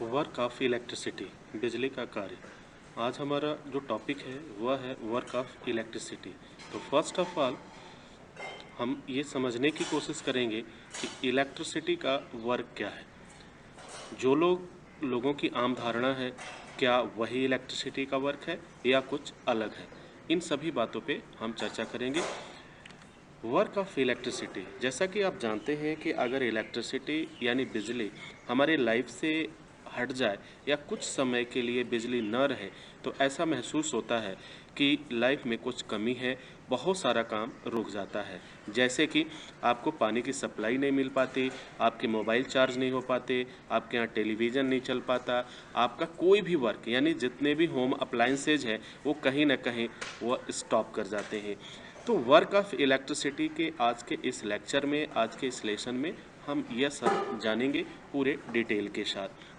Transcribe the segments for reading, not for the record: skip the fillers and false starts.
Work of electricity, बिजली का कार्य। आज हमारा जो टॉपिक है वह है वर्क ऑफ इलेक्ट्रिसिटी। तो फर्स्ट ऑफ ऑल हम ये समझने की कोशिश करेंगे कि इलेक्ट्रिसिटी का वर्क क्या है। जो लोगों की आम धारणा है, क्या वही इलेक्ट्रिसिटी का वर्क है या कुछ अलग है, इन सभी बातों पे हम चर्चा करेंगे। वर्क ऑफ इलेक्ट्रिसिटी, जैसा कि आप जानते हैं कि अगर इलेक्ट्रिसिटी यानी बिजली हमारे लाइफ से हट जाए या कुछ समय के लिए बिजली न रहे तो ऐसा महसूस होता है कि लाइफ में कुछ कमी है, बहुत सारा काम रुक जाता है। जैसे कि आपको पानी की सप्लाई नहीं मिल पाती, आपके मोबाइल चार्ज नहीं हो पाते, आपके यहाँ टेलीविज़न नहीं चल पाता, आपका कोई भी वर्क यानी जितने भी होम अप्लायंसेज हैं वो कहीं ना कहीं वो स्टॉप कर जाते हैं। तो वर्क ऑफ इलेक्ट्रिसिटी के आज के इस लेक्चर में, आज के इस लेसन में हम यह सब जानेंगे पूरे डिटेल के साथ।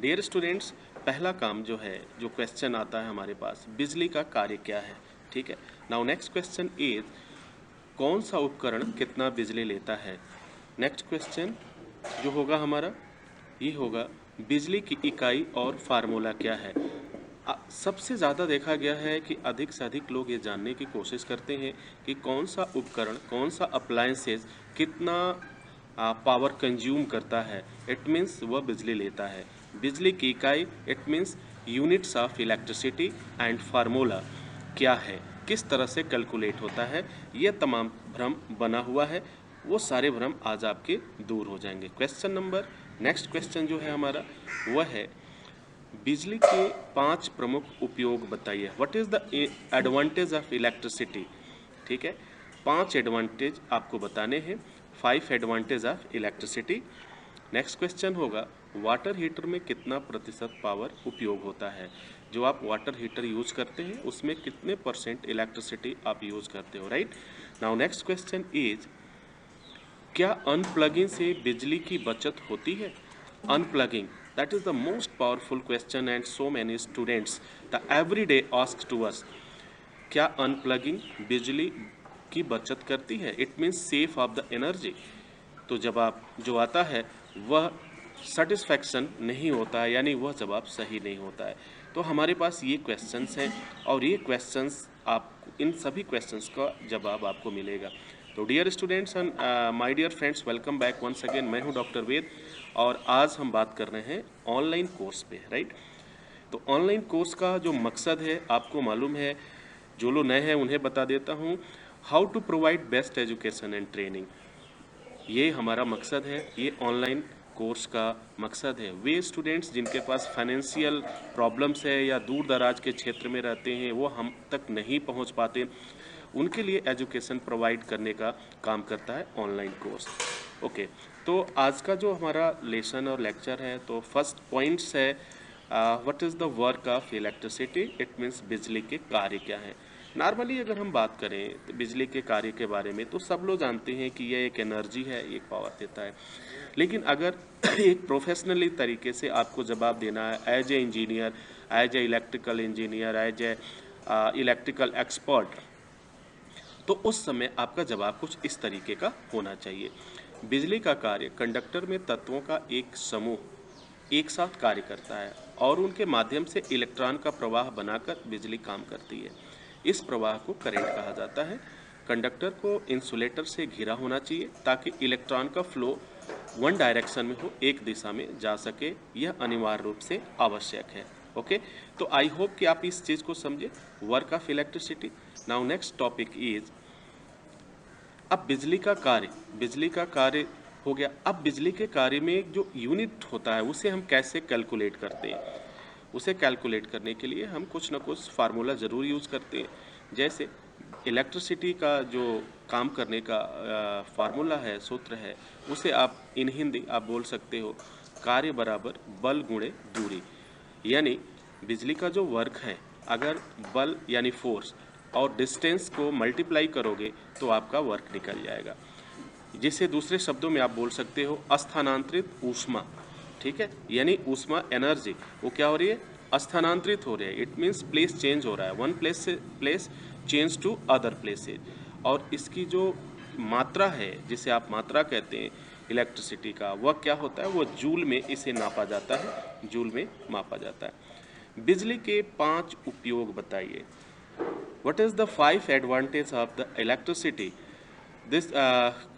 डियर स्टूडेंट्स, पहला काम जो है, जो क्वेश्चन आता है हमारे पास, बिजली का कार्य क्या है। ठीक है, नाउ नेक्स्ट क्वेश्चन इज कौन सा उपकरण कितना बिजली लेता है। नेक्स्ट क्वेश्चन जो होगा हमारा ये होगा बिजली की इकाई और फार्मूला क्या है। सबसे ज़्यादा देखा गया है कि अधिक से अधिक लोग ये जानने की कोशिश करते हैं कि कौन सा उपकरण, कौन सा अप्लायंसेस कितना पावर कंज्यूम करता है, इट मीन्स वह बिजली लेता है। बिजली की इकाई it means units of electricity and formula क्या है, किस तरह से कैलकुलेट होता है, ये तमाम भ्रम बना हुआ है। वो सारे भ्रम आज आपके दूर हो जाएंगे। क्वेश्चन नंबर, नेक्स्ट क्वेश्चन जो है हमारा वह है बिजली के 5 प्रमुख उपयोग बताइए। What is the advantage of electricity. ठीक है, 5 एडवांटेज आपको बताने हैं, 5 advantage of electricity. Next question होगा वाटर हीटर में कितना प्रतिशत पावर उपयोग होता है। जो आप वाटर हीटर यूज करते हैं उसमें कितने परसेंट इलेक्ट्रिसिटी आप यूज करते हो, right. Now next question is क्या अनप्लगिंग से बिजली की बचत होती है। अनप्लगिंग, that is the most powerful question and so many students the every day ask to us, क्या अनप्लगिंग बिजली की बचत करती है, it means safe of the energy. तो जवाब जो आता है वह सेटिस्फैक्शन नहीं होता है, यानी वह जवाब सही नहीं होता है। तो हमारे पास ये क्वेश्चंस हैं और ये क्वेश्चंस आप, इन सभी क्वेश्चंस का जवाब आपको मिलेगा। तो dear students and my dear friends, welcome back once again. मैं हूं डॉक्टर वेद और आज हम बात कर रहे हैं ऑनलाइन कोर्स पे, राइट। तो ऑनलाइन कोर्स का जो मकसद है आपको मालूम है, जो लोग नए हैं उन्हें बता देता हूँ। How to provide best education and training, ये हमारा मकसद है, ये ऑनलाइन कोर्स का मकसद है। वे स्टूडेंट्स जिनके पास फाइनेंशियल प्रॉब्लम्स है या दूर दराज के क्षेत्र में रहते हैं, वो हम तक नहीं पहुंच पाते, उनके लिए एजुकेशन प्रोवाइड करने का काम करता है ऑनलाइन कोर्स। ओके, तो आज का जो हमारा लेसन और लेक्चर है, तो फर्स्ट पॉइंट्स है what is the work of electricity, it means बिजली के कार्य क्या है। नॉर्मली अगर हम बात करें तो बिजली के कार्य के बारे में तो सब लोग जानते हैं कि यह एक एनर्जी है, एक पावर देता है। लेकिन अगर एक प्रोफेशनली तरीके से आपको जवाब देना है as a engineer, as a electrical engineer, as a electrical expert, तो उस समय आपका जवाब कुछ इस तरीके का होना चाहिए। बिजली का कार्य, कंडक्टर में तत्वों का एक समूह एक साथ कार्य करता है और उनके माध्यम से इलेक्ट्रॉन का प्रवाह बनाकर बिजली काम करती है। इस प्रवाह को करंट कहा जाता है। कंडक्टर को इंसुलेटर से घिरा होना चाहिए ताकि इलेक्ट्रॉन का फ्लो वन डायरेक्शन में हो, एक दिशा में जा सके, यह अनिवार्य रूप से आवश्यक है। ओके, तो आई होप कि आप इस चीज़ को समझे, work of electricity. Now next topic is, अब बिजली का कार्य, बिजली का कार्य हो गया। अब बिजली के कार्य में एक जो यूनिट होता है उसे हम कैसे कैलकुलेट करते हैं। उसे कैलकुलेट करने के लिए हम कुछ ना कुछ फार्मूला ज़रूर यूज़ करते हैं। जैसे इलेक्ट्रिसिटी का जो काम करने का फार्मूला है, सूत्र है, उसे आप इन हिंदी आप बोल सकते हो कार्य बराबर बल गुणे दूरी। यानी बिजली का जो वर्क है, अगर बल यानी फोर्स और डिस्टेंस को मल्टीप्लाई करोगे तो आपका वर्क निकल जाएगा। जिसे दूसरे शब्दों में आप बोल सकते हो स्थानांतरित ऊष्मा। ठीक है, यानी ऊष्मा एनर्जी वो क्या हो रही है, स्थानांतरित हो रही है। इट मीन्स प्लेस चेंज हो रहा है, वन प्लेस से place change to other places. और इसकी जो मात्रा है, जिसे आप मात्रा कहते हैं, इलेक्ट्रिसिटी का वह क्या होता है, वो जूल में इसे नापा जाता है, जूल में मापा जाता है। बिजली के 5 उपयोग बताइए। What is the 5 advantage of the electricity? This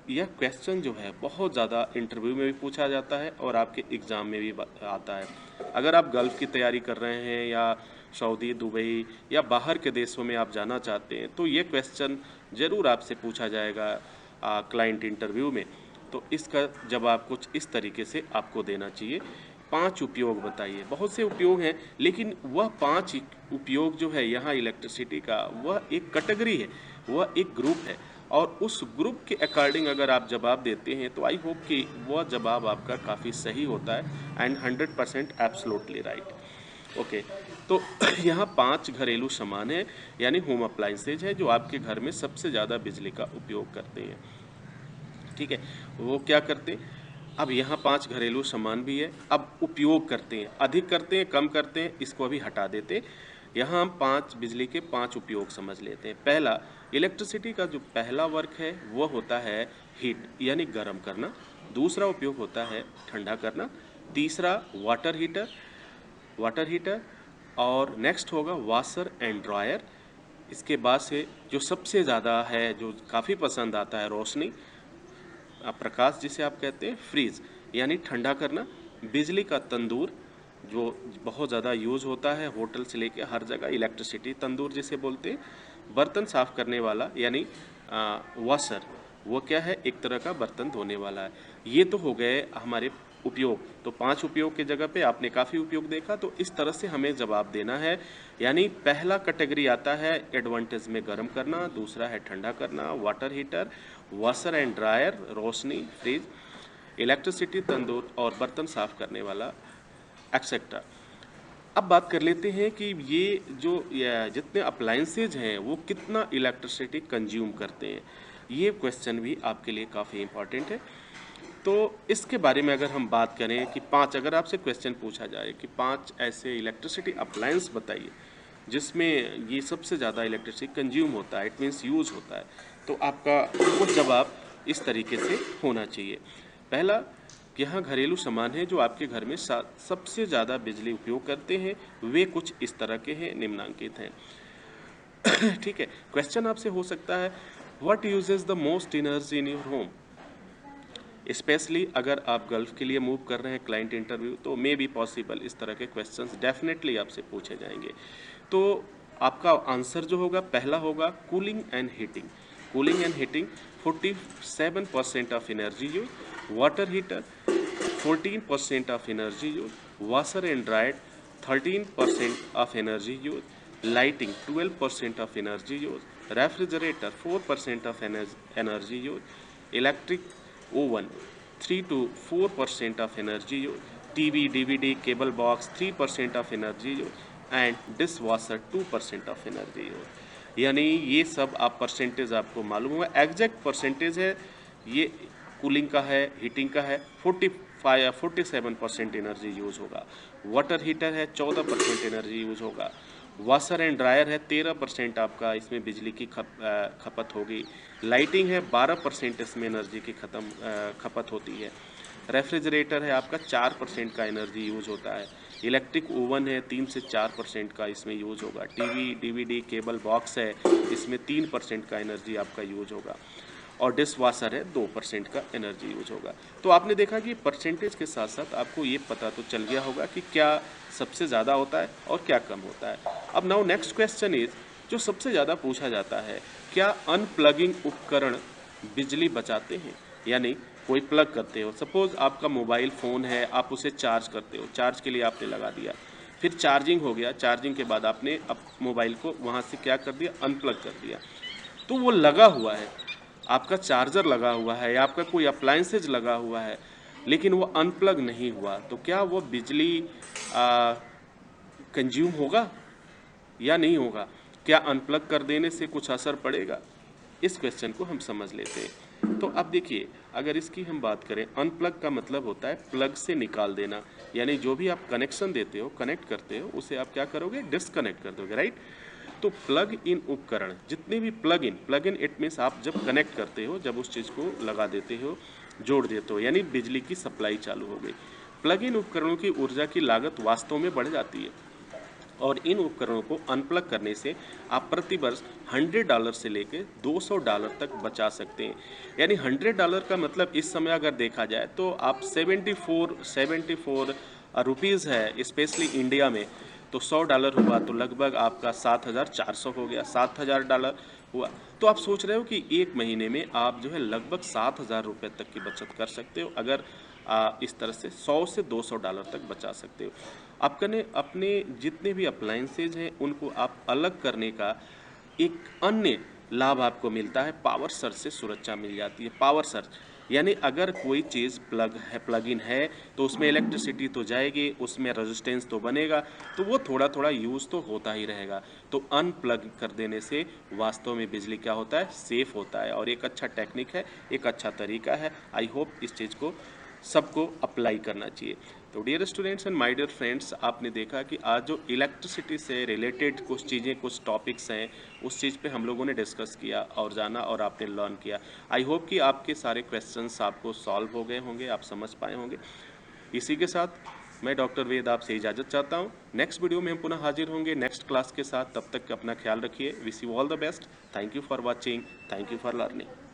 यह क्वेश्चन जो है बहुत ज़्यादा इंटरव्यू में भी पूछा जाता है और आपके एग्ज़ाम में भी आता है। अगर आप गल्फ़ की तैयारी कर रहे हैं या सऊदी, दुबई या बाहर के देशों में आप जाना चाहते हैं तो ये क्वेश्चन ज़रूर आपसे पूछा जाएगा क्लाइंट इंटरव्यू में। तो इसका जवाब कुछ इस तरीके से आपको देना चाहिए। 5 उपयोग बताइए। बहुत से उपयोग हैं, लेकिन वह 5 उपयोग जो है यहाँ इलेक्ट्रिसिटी का, वह एक कैटेगरी है, वह एक ग्रुप है और उस ग्रुप के अकॉर्डिंग अगर आप जवाब देते हैं तो आई होप कि वह जवाब आपका काफ़ी सही होता है एंड 100% एब्सोल्युटली राइट। ओके, तो यहाँ 5 घरेलू सामान है यानी होम अप्लाइंसेज है जो आपके घर में सबसे ज़्यादा बिजली का उपयोग करते हैं। ठीक है, वो क्या करते हैं? अब यहाँ 5 घरेलू सामान भी है। अब उपयोग करते हैं, अधिक करते हैं, कम करते हैं, इसको अभी हटा देते। यहाँ हम 5 बिजली के 5 उपयोग समझ लेते हैं। पहला, इलेक्ट्रिसिटी का जो पहला वर्क है वो होता है हीट यानी गर्म करना। दूसरा उपयोग होता है ठंडा करना। तीसरा वाटर हीटर और नेक्स्ट होगा वॉशर एंड ड्रायर। इसके बाद से जो सबसे ज़्यादा है, जो काफ़ी पसंद आता है, रोशनी, प्रकाश जिसे आप कहते हैं, फ्रीज यानी ठंडा करना। बिजली का तंदूर जो बहुत ज़्यादा यूज़ होता है होटल से लेके हर जगह, इलेक्ट्रिसिटी तंदूर जिसे बोलते हैं। बर्तन साफ़ करने वाला यानी वॉशर, वो क्या है, एक तरह का बर्तन धोने वाला है। ये तो हो गए हमारे उपयोग। तो 5 उपयोग की जगह पे आपने काफ़ी उपयोग देखा, तो इस तरह से हमें जवाब देना है। यानी पहला कैटेगरी आता है एडवांटेज में गर्म करना, दूसरा है ठंडा करना, water heater, washer and dryer, रोशनी, फ्रिज, इलेक्ट्रिसिटी तंदूर और बर्तन साफ़ करने वाला, एक्सेट्रा। अब बात कर लेते हैं कि ये जो जितने अप्लाइंसेज हैं वो कितना इलेक्ट्रिसिटी कंज्यूम करते हैं। ये क्वेश्चन भी आपके लिए काफ़ी इम्पॉर्टेंट है। तो इसके बारे में अगर हम बात करें कि 5, अगर आपसे क्वेश्चन पूछा जाए कि 5 ऐसे इलेक्ट्रिसिटी अप्लायंस बताइए जिसमें ये सबसे ज़्यादा इलेक्ट्रिसिटी कंज्यूम होता है, इट मीन्स यूज़ होता है, तो आपका कुछ जवाब इस तरीके से होना चाहिए। पहला, यहाँ घरेलू सामान है जो आपके घर में सबसे ज़्यादा बिजली उपयोग करते हैं, वे कुछ इस तरह के हैं, निम्नांकित हैं। ठीक है, क्वेश्चन आपसे हो सकता है what uses the most energy in your home. Specially अगर आप गल्फ के लिए मूव कर रहे हैं क्लाइंट इंटरव्यू, तो मे बी पॉसिबल इस तरह के क्वेश्चंस डेफिनेटली आपसे पूछे जाएंगे। तो आपका आंसर जो होगा, पहला होगा cooling and heating. Cooling and heating 47% of energy use, water heater 14% of energy use, washer and dryer 13% of energy use, lighting 12% of energy use, refrigerator 4% of energy use, electric oven 3 to 4% of energy use, TV, DVD, cable box 3% of energy use and dishwasher 2% of energy use। यानी ये सब आप percentage आपको मालूम होगा, exact percentage है ये। Cooling का है, हीटिंग का है 47% एनर्जी यूज़ होगा, वाटर हीटर है 14% एनर्जी यूज़ होगा, वॉशर एंड ड्रायर है 13% आपका इसमें बिजली की खपत होगी, लाइटिंग है 12% इसमें एनर्जी की खपत होती है, रेफ्रिजरेटर है आपका 4% का एनर्जी यूज़ होता है, इलेक्ट्रिक ओवन है 3 से 4% का इसमें यूज़ होगा, टीवी, डीवीडी, केबल बॉक्स है इसमें 3% का एनर्जी आपका यूज़ होगा, और डिश वॉशर है 2% का एनर्जी यूज होगा। तो आपने देखा कि परसेंटेज के साथ साथ आपको ये पता तो चल गया होगा कि क्या सबसे ज़्यादा होता है और क्या कम होता है। अब नाउ नेक्स्ट क्वेश्चन इज, जो सबसे ज़्यादा पूछा जाता है, क्या अनप्लगिंग उपकरण बिजली बचाते हैं? यानी कोई प्लग करते हो, सपोज आपका मोबाइल फ़ोन है, आप उसे चार्ज करते हो, चार्ज के लिए आपने लगा दिया, फिर चार्जिंग हो गया, चार्जिंग के बाद आपने अब मोबाइल को वहाँ से क्या कर दिया, अनप्लग कर दिया, तो वो लगा हुआ है, आपका चार्जर लगा हुआ है या आपका कोई अप्लायंसेज लगा हुआ है, लेकिन वो अनप्लग नहीं हुआ, तो क्या वो बिजली कंज्यूम होगा या नहीं होगा? क्या अनप्लग कर देने से कुछ असर पड़ेगा? इस क्वेश्चन को हम समझ लेते हैं। तो अब देखिए, अगर इसकी हम बात करें, अनप्लग का मतलब होता है प्लग से निकाल देना, यानी जो भी आप कनेक्शन देते हो, कनेक्ट करते हो, उसे आप क्या करोगे, डिस्कनेक्ट कर दोगे, राइट। तो प्लग इन उपकरण, जितने भी प्लग इन इट मीन्स आप जब कनेक्ट करते हो, जब उस चीज़ को लगा देते हो, जोड़ देते हो, यानी बिजली की सप्लाई चालू हो गई। प्लग इन उपकरणों की ऊर्जा की लागत वास्तव में बढ़ जाती है और इन उपकरणों को अनप्लग करने से आप प्रति वर्ष $100 से लेकर $200 तक बचा सकते हैं। यानी $100 का मतलब इस समय अगर देखा जाए तो आप 74 रुपीज़ है, स्पेशली इंडिया में, तो $100 हुआ तो लगभग आपका 7,400 हो गया, $7,000 हुआ। तो आप सोच रहे हो कि एक महीने में आप जो है लगभग 7,000 रुपये तक की बचत कर सकते हो अगर इस तरह से $100 से $200 तक बचा सकते हो। अपने अपने जितने भी अप्लायंसेज हैं उनको आप अलग करने का एक अन्य लाभ आपको मिलता है, पावर सर्ज से सुरक्षा मिल जाती है। पावर सर्ज यानी अगर कोई चीज़ प्लग इन है तो उसमें इलेक्ट्रिसिटी तो जाएगी, उसमें रेजिस्टेंस तो बनेगा, तो वो थोड़ा थोड़ा यूज़ तो होता ही रहेगा। तो अनप्लग कर देने से वास्तव में बिजली क्या होता है, सेफ होता है और एक अच्छा टेक्निक है, एक अच्छा तरीका है। आई होप इस चीज़ को सबको अप्लाई करना चाहिए। तो dear students and my dear friends, आपने देखा कि आज जो इलेक्ट्रिसिटी से रिलेटेड कुछ चीज़ें, कुछ टॉपिक्स हैं, उस चीज़ पे हम लोगों ने डिस्कस किया और जाना और आपने लर्न किया। आई होप कि आपके सारे क्वेश्चंस आपको सॉल्व हो गए होंगे, आप समझ पाए होंगे। इसी के साथ मैं डॉक्टर वेद आपसे इजाज़त चाहता हूँ। नेक्स्ट वीडियो में हम पुनः हाजिर होंगे नेक्स्ट क्लास के साथ। तब तक अपना ख्याल रखिए। Wish you all the best. Thank you for watching, thank you for learning.